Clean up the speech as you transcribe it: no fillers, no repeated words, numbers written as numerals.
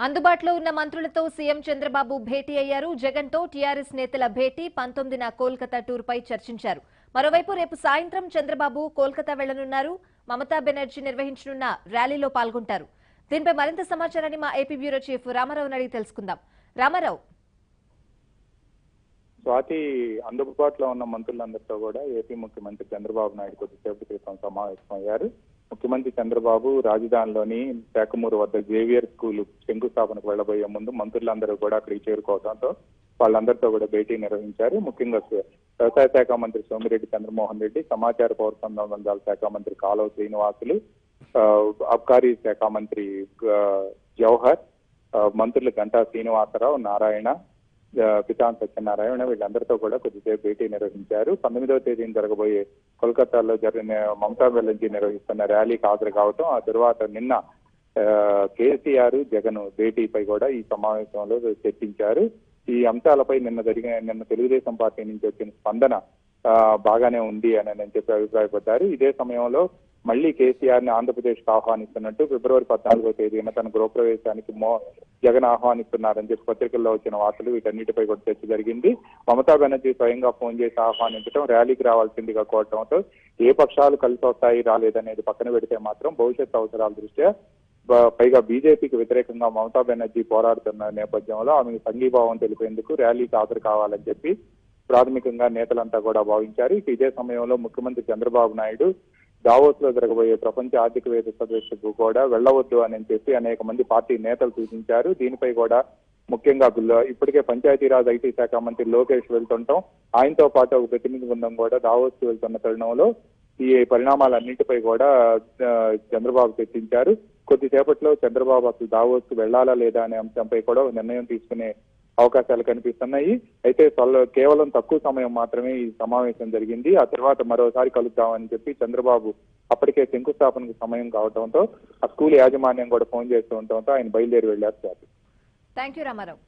అందుబాటులో ఉన్న మంత్రులతో సీఎం చంద్రబాబు భేటీ అయ్యారు. జగన్తో టీఆర్ఎస్ నేతల భేటీ 19న కోల్కతా టూర్పై చర్చించారు. మరోవైపు రేపు సాయంత్రం చంద్రబాబు కోల్కతా వెళ్లనున్నారు. మమతా బెనర్జీ నిర్వహించనున్న ర్యాలీలో పాల్గొంటారు. దీనిపై మరింత సమాచారాన్ని మా ఏపీ బ్యూరో చీఫ్ రామారావుని అడిగి తెలుసుకుందాం. రామారావు, స్వాతి, అందుబాటులో ఉన్న మంత్రులందరితో కూడా ఏపీ ముఖ్యమంత్రి చంద్రబాబు నాయుడు కొద్దిసేపటి క్రితం సమావేశమయ్యారు. ముఖ్యమంత్రి చంద్రబాబు రాజధానిలోని శాఖమూరు వద్ద జేవియర్ స్కూల్ శంకుస్థాపనకు వెళ్లబోయే ముందు మంత్రులందరూ కూడా అక్కడికి చేరుకోవడంతో వాళ్ళందరితో కూడా భేటీ నిర్వహించారు. ముఖ్యంగా వ్యవసాయ శాఖ మంత్రి సోమిరెడ్డి చంద్రమోహన్ రెడ్డి, సమాచార పౌర సంబంధాల శాఖ మంత్రి కాలువ శ్రీనివాసులు, అబ్కారీ శాఖ మంత్రి జవహర్, మంత్రులు గంటా శ్రీనివాసరావు, నారాయణ, పితాన్ సత్యనారాయణ వీళ్ళందరితో కూడా కొద్దిసేపు భేటీ నిర్వహించారు. 19వ తేదీన జరగబోయే కోల్కతాలో జరిగిన మమతా బెనర్జీ నిర్వహిస్తున్న ర్యాలీకి హాజరు కావటం, ఆ తర్వాత నిన్న కేసీఆర్ జగన్ భేటీపై కూడా ఈ సమావేశంలో చర్చించారు. ఈ అంశాలపై నిన్న తెలుగుదేశం పార్టీ నుంచి వచ్చిన స్పందన బాగానే ఉంది అని చెప్పి అభిప్రాయపడ్డారు. ఇదే సమయంలో మళ్లీ కేసీఆర్ ని ఆంధ్రప్రదేశ్ కు ఆహ్వానిస్తున్నట్టు ఫిబ్రవరి 14వ తేదీన తన గృహప్రవేశానికి జగన్ ఆహ్వానిస్తున్నారని చెప్పి పత్రికల్లో వచ్చిన వార్తలు, వీటన్నిటిపై కూడా చర్చ జరిగింది. మమతా బెనర్జీ స్వయంగా ఫోన్ చేసి ఆహ్వానించడం, ర్యాలీకి రావాల్సిందిగా కోరటంతో ఏ పక్షాలు కలిసి వస్తాయి రాలేదనేది పక్కన పెడితే మాత్రం భవిష్యత్ అవసరాల దృష్ట్యా, పైగా బీజేపీకి వ్యతిరేకంగా మమతా బెనర్జీ పోరాడుతున్న నేపథ్యంలో ఆమెకు సంఘీభావం తెలిపేందుకు ర్యాలీకి హాజరు కావాలని చెప్పి ప్రాథమికంగా నేతలంతా కూడా భావించారు. ఇదే సమయంలో ముఖ్యమంత్రి చంద్రబాబు నాయుడు దావోస్ లో జరగబోయే ప్రపంచ ఆర్థికవేత్త సదస్సుకు కూడా వెళ్లవద్దు అని చెప్పి అనేక మంది పార్టీ నేతలు సూచించారు. దీనిపై కూడా ముఖ్యంగా ఇప్పటికే పంచాయతీరాజ్ ఐటీ శాఖ మంత్రి లోకేష్ వెళ్తుంటాం, ఆయనతో పాటు ఒక ప్రతినిధి బృందం కూడా దావోస్ కు వెళ్తున్న తరుణంలో ఈ పరిణామాలన్నింటిపై కూడా చంద్రబాబు చర్చించారు. కొద్దిసేపట్లో చంద్రబాబు అసలు దావోస్ కు వెళ్లాలా లేదా అనే అంశంపై కూడా నిర్ణయం తీసుకునే అవకాశాలు కనిపిస్తున్నాయి. అయితే కేవలం తక్కువ సమయం మాత్రమే ఈ సమావేశం జరిగింది. ఆ తర్వాత మరోసారి కలుద్దామని చెప్పి చంద్రబాబు అప్పటికే శంకుస్థాపనకు సమయం కావడంతో ఆ స్కూల్ యాజమాన్యం కూడా ఫోన్ చేస్తూ ఉండటంతో ఆయన బయలుదేరి వెళ్లారు. థాంక్యూ రామారావు.